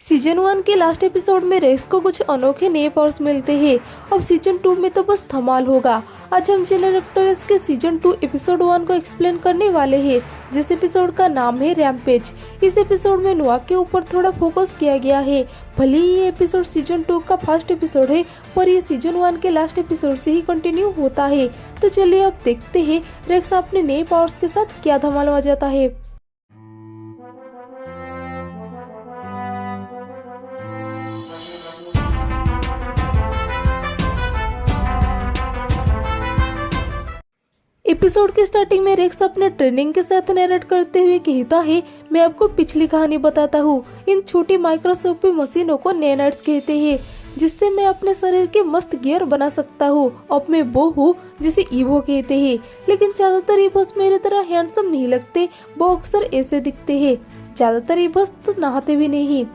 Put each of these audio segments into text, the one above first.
Season 1 के last episode में racks को कुछ अनोखे नए पावर्स मिलते हैं। अब सीजन 2 में तो बस धमाल होगा। आज हम चैनल एक्टर्स के सीजन 2 एपिसोड 1 को एक्सप्लेन करने वाले हैं, जिस एपिसोड का नाम है रैम्पेज। इस एपिसोड में नोआ के ऊपर थोड़ा फोकस किया गया है। भले ही ये एपिसोड सीजन 2 का फर्स्ट एपिसोड है, पर ये सीजन 1 के लास्ट एपिसोड से ही कंटिन्यू होता है। तो चलिए अब देखते हैं रेक्स अपने नए पावर्स के साथ क्या धमाल मचाता है। एपिसोड के स्टार्टिंग में रेक्स अपने ट्रेनिंग के साथ नरेट करते हुए कहता है, मैं आपको पिछली कहानी बताता हूँ। इन छोटी माइक्रोस्कोपी मशीनों को नैनोट्स कहते हैं, जिससे मैं अपने शरीर के मस्त गियर बना सकता हूँ। अब मैं वो हूँ जिसे ईवो कहते हैं, लेकिन ज्यादातर ईवोस मेरी तरह हैंडसम नहीं लगते। वो अक्सर ऐसे दिखते हैं। ज्यादातर ईवोस तो नहाते भी नहीं।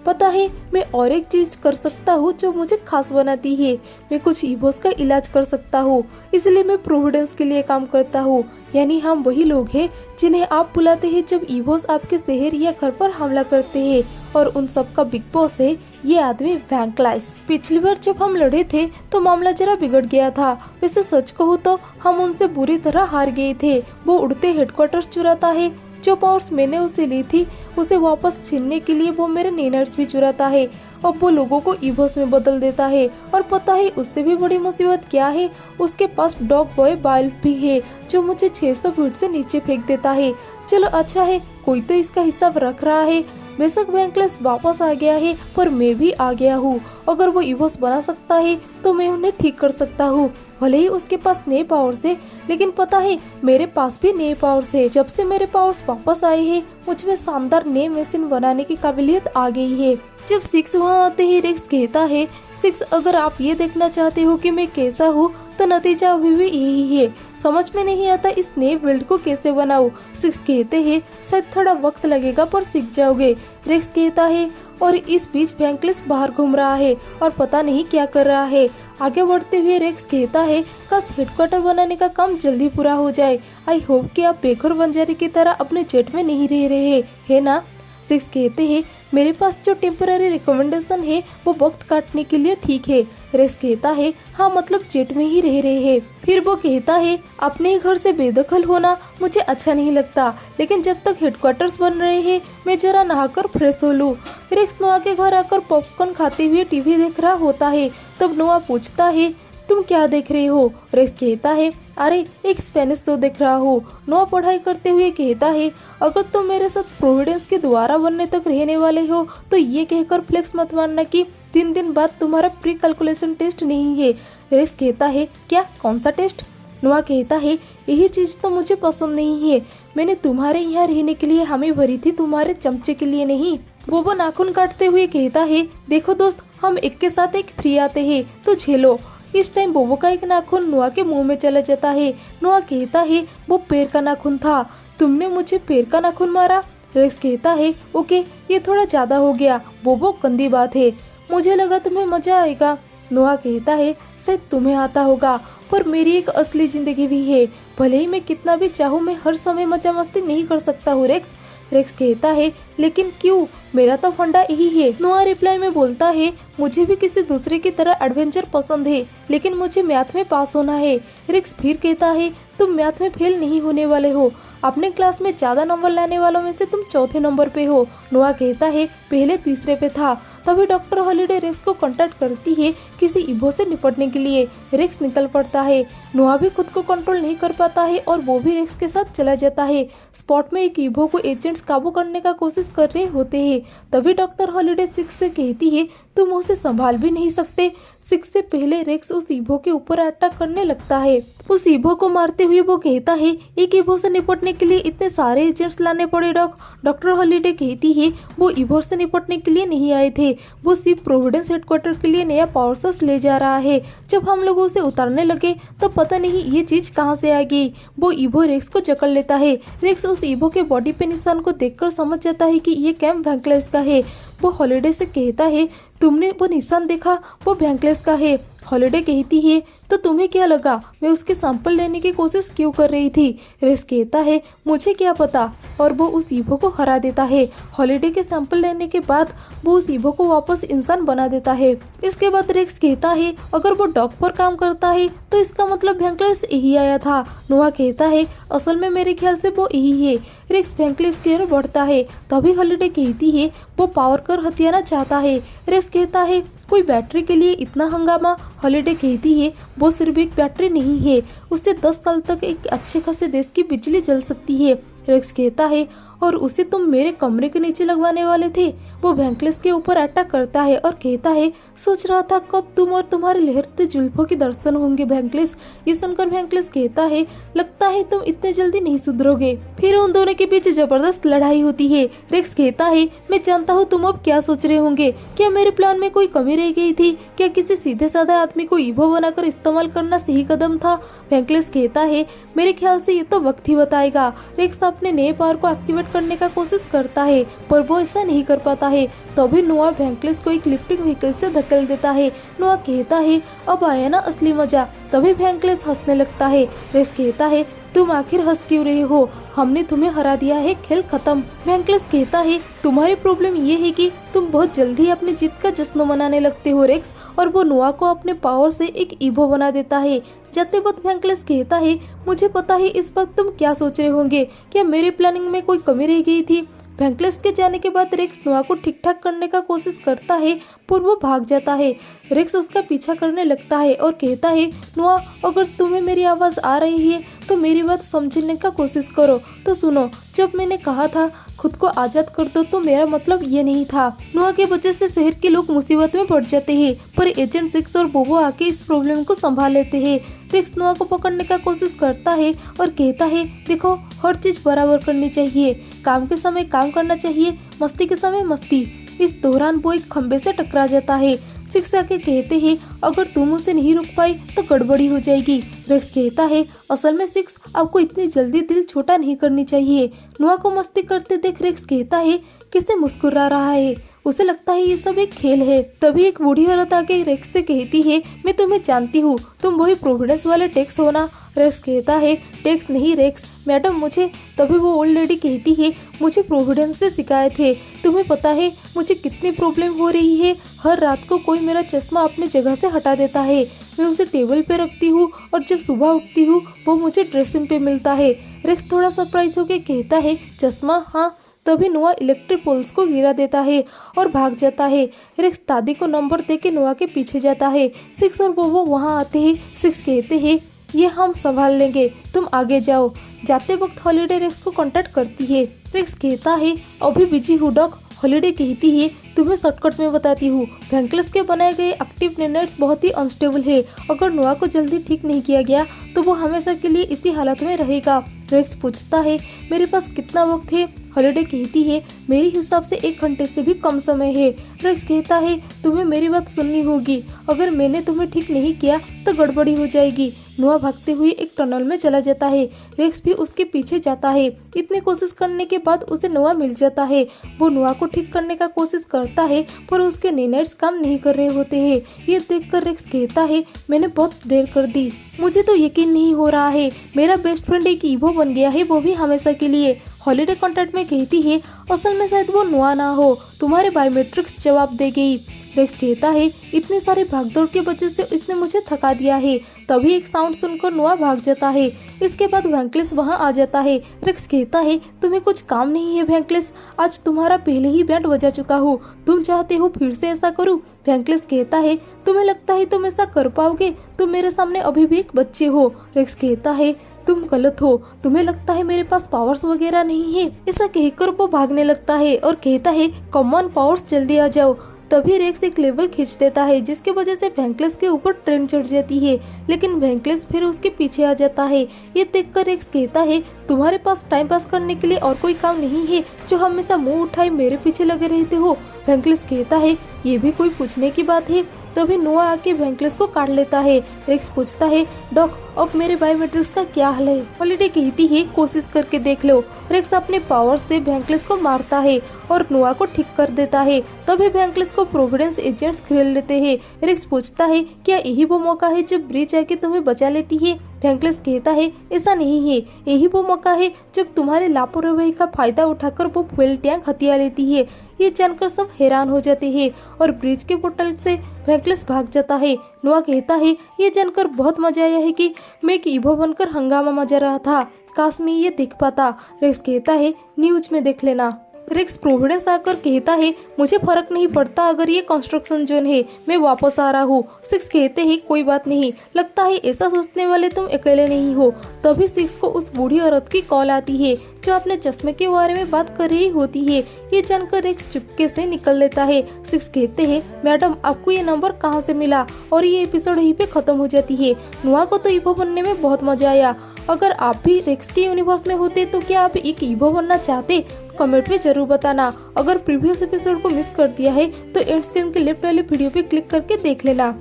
पता है, मैं और एक चीज कर सकता हूँ जो मुझे खास बनाती है। मैं कुछ ईवोस का इलाज कर सकता हूँ, इसलिए मैं प्रोविडेंस के लिए काम करता हूँ। यानी हम वही लोग हैं जिन्हें आप बुलाते हैं जब ईवोस आपके शहर या घर पर हमला करते हैं, और उन सब का बिग बॉस है ये आदमी वैंकलाइस। पिछली बार जब हम लड़े थे तो मामला जरा बिगड़ गया था। वैसे सच कहूँ तो हम उनसे बुरी तरह हार गए थे। वो उड़ते हेडक्वार्टर्स चुराता है। जो पावर्स मैंने उसे ली थी उसे वापस छीनने के लिए वो मेरे नैनोट्स भी चुराता है। अब वो लोगों को ईवोस में बदल देता है। और पता है उससे भी बड़ी मुसीबत क्या है? उसके पास डॉग बॉय बाइल भी है, जो मुझे 600 फीट से नीचे फेंक देता है। चलो अच्छा है, कोई तो इसका हिसाब रख रहा है। बेशक वैंकलाइस वापस आ गया है, पर मैं भी आ गया हूँ। अगर वो ईवोस बना सकता है तो मैं उन्हें ठीक कर सकता हूँ। भले ही उसके पास नए पावर्स है, लेकिन पता है मेरे पास भी नए पावर्स है। जब से मेरे पावर्स वापस आए हैं, मुझमें शानदार नए मशीन बनाने की काबिलियत आ गई है। जब 6 वहाँ आते ही रेक्स कहता है, 6 अगर आप ये देखना चाहते हो कि मैं कैसा हूँ तो नतीजा अभी भी यही है। समझ में नहीं आता इस नए बिल्ड को कैसे बनाऊं। 6 कहते हैं, शायद थोड़ा वक्त लगेगा पर सीख जाओगे। रेक्स कहता है, और इस बीच वैंकलाइस बाहर घूम रहा है और पता नहीं क्या कर रहा है। आगे बढ़ते हुए रेक्स कहता है, काश हेडक्वार्टर बनाने का काम जल्दी पूरा हो जाए। आई होप कि आप बेघर बंजारे की तरह अपने जेट में नहीं रह रहे है ना? 6 कहते हैं, मेरे पास जो टेम्पररी रिकमेंडेशन है वो वक्त काटने के लिए ठीक है। रेक्स कहता है, हाँ मतलब जेट में ही रह रहे हैं। फिर वो कहता है, अपने ही घर से बेदखल होना मुझे अच्छा नहीं लगता, लेकिन जब तक हेडक्वार्टर्स बन रहे हैं मैं जरा नहाकर फ्रेश हो लूँ। रेक्स नोआ के घर आकर पॉपकॉर्न खाते हुए टीवी देख रहा होता है। तब नोआ पूछता है, तुम क्या देख रहे हो? रेक्स कहता है, अरे एक स्पेनिश शो देख रहा हूँ। नोआ पढ़ाई करते हुए कहता है, अगर तुम मेरे साथ प्रोविडेंस के दोबारा बनने तक रहने वाले हो तो ये कहकर फ्लेक्स मत मारना कि 3 दिन बाद तुम्हारा प्री कैलकुलेशन टेस्ट नहीं है। रेक्स कहता है, क्या? कौन सा टेस्ट? नोआ कहता है, यही चीज तो मुझे पसंद नहीं है। मैंने तुम्हारे यहाँ रहने के लिए हामी भरी थी, तुम्हारे चमचे के लिए नहीं। वो नाखून काटते हुए कहता है, देखो दोस्त, हम एक के साथ एक फ्री आते हैं तो झेलो। इस टाइम बोबो का एक नाखून नोआ के मुंह में चला जाता है। नोआ कहता है, वो पैर का नाखून था। तुमने मुझे पैर का नाखून मारा? रेक्स कहता है, ओके ये थोड़ा ज्यादा हो गया। बोबो गंदी बात है, मुझे लगा तुम्हें मजा आएगा। नोआ कहता है, शायद तुम्हें आता होगा, पर मेरी एक असली जिंदगी भी है। भले ही मैं कितना भी चाहूँ मैं हर समय मजा मस्ती नहीं कर सकता हूँ रेक्स। रेक्स कहता है, लेकिन क्यों? मेरा तो फंडा यही है। नोआ रिप्लाई में बोलता है, मुझे भी किसी दूसरे की तरह एडवेंचर पसंद है, लेकिन मुझे मैथ में पास होना है। रेक्स फिर कहता है, तुम मैथ में फेल नहीं होने वाले हो। अपने क्लास में ज्यादा नंबर लाने वालों में से तुम चौथे नंबर पे हो। नोआ कहता है, पहले तीसरे पे था। तभी डॉक्टर हॉलिडे रेक्स को कांटेक्ट करती है किसी ईवो से निपटने के लिए। रेक्स निकल पड़ता है। नोआ भी खुद को कंट्रोल नहीं कर पाता है और वो भी रेक्स के साथ चला जाता है। स्पॉट में एक ईवो को एजेंट्स काबू करने का कोशिश कर रहे होते हैं। तभी डॉक्टर हॉलिडे 6 से कहती है, तुम उसे संभाल भी नहीं सकते। 6 से पहले रेक्स उस ईवो के ऊपर अटैक करने लगता है। उस ईवो को मारते हुए वो कहता है, एक ईवो से निपटने के लिए इतने सारे एजेंट्स लाने पड़े डॉक्टर हॉलिडे कहती है, वो ईवो से निपटने के लिए नहीं आए थे। वो सिर्फ प्रोविडेंस हेडक्वार्टर के लिए नया पावर सोर्स ले जा रहा है। जब हम लोग उसे उतारने लगे तो पता नहीं ये चीज कहाँ से आ गई। वो ईवो रेक्स को जकड़ लेता है। रेक्स उस ईवो के बॉडी पे निशान को देखकर समझ जाता है कि ये कैंप वैंकलाइस का है। वो हॉलिडे से कहता है, तुमने वो निशान देखा? वो वैंकलाइस का है। हॉलिडे कहती है, तो तुम्हें क्या लगा मैं उसके सैंपल लेने की कोशिश क्यों कर रही थी? रेक्स कहता है मुझे क्या पता, और वो उस ईवो को हरा देता है। हॉलिडे के सैंपल लेने के बाद वो उस ईवो को वापस इंसान बना देता है। इसके बाद रेक्स कहता है अगर वो डॉग पर काम करता है तो इसका मतलब वेंकलेस यही आया था। नोआ कहता है असल में मेरे ख्याल से वो यही है। रेक्स वेंकलेस की ओर बढ़ता है, तभी हॉलिडे कहती है वो पावर कर हथियाना चाहता है। रेक्स कहता है कोई बैटरी के लिए इतना हंगामा? हॉलिडे कहती है वो सिर्फ एक बैटरी नहीं है, उससे 10 साल तक एक अच्छे खासे देश की बिजली जल सकती है। रेक्स कहता है और उसे तुम मेरे कमरे के नीचे लगवाने वाले थे। वो वेंकलेस के ऊपर अटैक करता है और कहता है सोच रहा था कब तुम और तुम्हारे लहरते जुल्फों के दर्शन होंगे वेंकलेस। ये सुनकर वेंकलेस कहता है लगता है तुम इतने जल्दी नहीं सुधरोगे। फिर उन दोनों के बीच जबरदस्त लड़ाई होती है। रेक्स कहता है मैं जानता हूँ तुम अब क्या सोच रहे होंगे, क्या मेरे प्लान में कोई कमी रह गई थी? क्या किसी सीधे साधे आदमी को ईवो बनाकर इस्तेमाल करना सही कदम था? वेंकलेस कहता है मेरे ख्याल से ये तो वक्त ही बताएगा। रेक्स अपने नए पावर को एक्टिवेट करने का कोशिश करता है पर वो ऐसा नहीं कर पाता है। तभी नोआ वेंकलेस को एक लिफ्टिंग व्हीकल से धकेल देता है। नोआ कहता है अब आया ना असली मजा। तभी वेंकलेस हंसने लगता है। रेक्स कहता है तुम आखिर हंस क्यों रहे हो, हमने तुम्हें हरा दिया है, खेल खत्म। वेंकलेस कहता है तुम्हारी प्रॉब्लम ये है कि तुम बहुत जल्दी अपनी जीत का जश्न मनाने लगते हो रेक्स, और वो नोआ को अपने पावर से एक ईवो बना देता है। जाते वक्त वेंकलेस कहता है मुझे पता है इस वक्त तुम क्या सोच रहे होंगे, क्या मेरी प्लानिंग में कोई कमी रह गई थी? वेंकलेस के जाने के बाद रेक्स नोआ को ठीक ठाक करने का कोशिश करता है पर वो भाग जाता है। रेक्स उसका पीछा करने लगता है और कहता है नोआ अगर तुम्हें मेरी आवाज़ आ रही है तो मेरी बात समझने का कोशिश करो। तो सुनो, जब मैंने कहा था खुद को आज़ाद कर दो तो मेरा मतलब ये नहीं था। नोआ के वजह से शहर के लोग मुसीबत में पड़ जाते हैं, पर एजेंट 6 और बोबो आके इस प्रॉब्लम को संभाल लेते हैं। रेक्स नोआ को पकड़ने का कोशिश करता है और कहता है देखो हर चीज़ बराबर करनी चाहिए, काम के समय काम करना चाहिए, मस्ती के समय मस्ती। इस दौरान वो एक खंबे से टकरा जाता है। 6 आके कहते हैं अगर तुम उसे नहीं रोक पाई तो गड़बड़ी हो जाएगी। रेक्स कहता है असल में 6 आपको इतनी जल्दी दिल छोटा नहीं करनी चाहिए। नोआ को मस्ती करते देख रेक्स कहता है किसे मुस्कुरा रहा है, उसे लगता है ये सब एक खेल है। तभी एक बूढ़ी औरत आके रेक्स से कहती है मैं तुम्हें जानती हूँ, तुम वही प्रोविडेंस वाले टैक्स हो ना? रेक्स कहता है टैक्स नहीं रेक्स, मैडम मुझे। तभी वो ओल्ड लेडी कहती है मुझे प्रोविडेंस से शिकायत है, तुम्हें पता है मुझे कितनी प्रॉब्लम हो रही है, हर रात को कोई मेरा चश्मा अपनी जगह से हटा देता है, मैं उसे टेबल पे रखती हूँ और जब सुबह उठती हूँ वो मुझे ड्रेसिंग पे मिलता है। रेक्स थोड़ा सरप्राइज होकर कहता है चश्मा? हाँ। तभी नोआ इलेक्ट्रिक पोल्स को गिरा देता है और भाग जाता है। रेक्स दादी को नंबर देके नोआ के पीछे जाता है। 6 और बोबो वहाँ आते हैं। 6 कहते हैं ये हम संभाल लेंगे, तुम आगे जाओ। जाते वक्त हॉलिडे रेक्स को कांटेक्ट करती है। रेक्स कहता है अभी बिजी हूँ डॉग। हॉलिडे कहती है तुम्हें शॉर्टकट में बताती हूँ, वेंकलेस के बनाए गए एक्टिव नैनोइड्स बहुत ही अनस्टेबल है, अगर नोआ को जल्दी ठीक नहीं किया गया तो वो हमेशा के लिए इसी हालत में रहेगा। रेक्स पूछता है मेरे पास कितना वक्त है? हॉलिडे कहती है मेरे हिसाब से 1 घंटे से भी कम समय है। रेक्स कहता है तुम्हें मेरी बात सुननी होगी, अगर मैंने तुम्हें ठीक नहीं किया तो गड़बड़ी हो जाएगी। नोआ भागते हुए एक टनल में चला जाता है। रेक्स भी उसके पीछे जाता है। इतनी कोशिश करने के बाद उसे नोआ मिल जाता है। वो नोआ को ठीक करने का कोशिश करता है पर उसके नैनोइड्स काम नहीं कर रहे होते हैं। ये देखकर रेक्स कहता है मैंने बहुत देर कर दी, मुझे तो यकीन नहीं हो रहा है मेरा बेस्ट फ्रेंड एक ईवो बन गया है, वो भी हमेशा के लिए। हॉलिडे कॉन्ट्रैक्ट में कहती है असल में शायद वो नोआ ना हो, तुम्हारे बायोमेट्रिक्स जवाब दे गई। रेक्स कहता है इतने सारे भागदौड़ की वजह से इसने मुझे थका दिया है। तभी एक साउंड सुनकर नोआ भाग जाता है। इसके बाद वेंकलेस वहां आ जाता है। रेक्स कहता है तुम्हें कुछ काम नहीं है वेंकलेस, आज तुम्हारा पहले ही बैंड बजा चुका हूँ, तुम चाहते हो फिर से ऐसा करूँ? वेंकलेस कहता है तुम्हें लगता है तुम ऐसा कर पाओगे, तुम मेरे सामने अभी भी एक बच्चे हो। रेक्स कहता है तुम गलत हो, तुम्हें लगता है मेरे पास पावर्स वगैरह नहीं है। ऐसा कहकर वो भागने लगता है और कहता है कम ऑन पावर्स, जल्दी आ जाओ। तभी रेक्स एक लेवल खींच देता है जिसकी वजह से वेंकलेस के ऊपर ट्रेन चढ़ जाती है, लेकिन वेंकलेस फिर उसके पीछे आ जाता है। ये देखकर रेक्स कहता है तुम्हारे पास टाइम पास करने के लिए और कोई काम नहीं है जो हमेशा मुंह उठाए मेरे पीछे लगे रहते हो? वेंकलेस कहता है ये भी कोई पूछने की बात है, तभी नोआ आके वेंकलेस को काट लेता है। रेक्स पूछता है, डॉक अब मेरे बायोमेट्रिक्स का क्या हाल है? हॉलिडे कहती है, कोशिश करके देख लो। रेक्स अपने पावर से वेंकलेस को मारता है और नोआ को ठीक कर देता है। तभी वेंकलेस को प्रोविडेंस एजेंट्स घेर लेते हैं। रेक्स पूछता है, क्या यही वो मौका है जब ब्रीच आके तुम्हें बचा लेती है? वेंकलेस कहता है, ऐसा नहीं है, यही वो मौका है जब तुम्हारे लापरवाही का फायदा उठाकर वो फ्यूल टैंक हथिया लेती है। ये जानकर सब हैरान हो जाते हैं और ब्रिज के पोर्टल से वेंकलेस भाग जाता है। नोआ कहता है, ये जानकर बहुत मजा आया है कि मैं एक ईवो बनकर हंगामा मचा रहा था, काश मैं ये देख पाता। रेक्स कहता है, न्यूज में देख लेना। रेक्स प्रोविडेंस आकर कहता है, मुझे फर्क नहीं पड़ता अगर ये कंस्ट्रक्शन जोन है, मैं वापस आ रहा हूँ। सिक्स कहते हैं, कोई बात नहीं, लगता है ऐसा सोचने वाले तुम अकेले नहीं हो। तभी सिक्स को उस बूढ़ी औरत की कॉल आती है जो अपने चश्मे के बारे में बात कर रही होती है। ये जानकर रेक्स चुपके से निकल लेता है। सिक्स कहते हैं, मैडम आपको ये नंबर कहाँ से मिला? और ये एपिसोड यहीं पे खत्म हो जाती है। नोआ को तो ईवो बनने में बहुत मजा आया। अगर आप भी रेक्स के यूनिवर्स में होते तो क्या आप एक ईवो बनना चाहते? कमेंट में जरूर बताना। अगर प्रीवियस एपिसोड को मिस कर दिया है तो एंड स्क्रीन के लेफ्ट वाले वीडियो पे क्लिक करके देख लेना।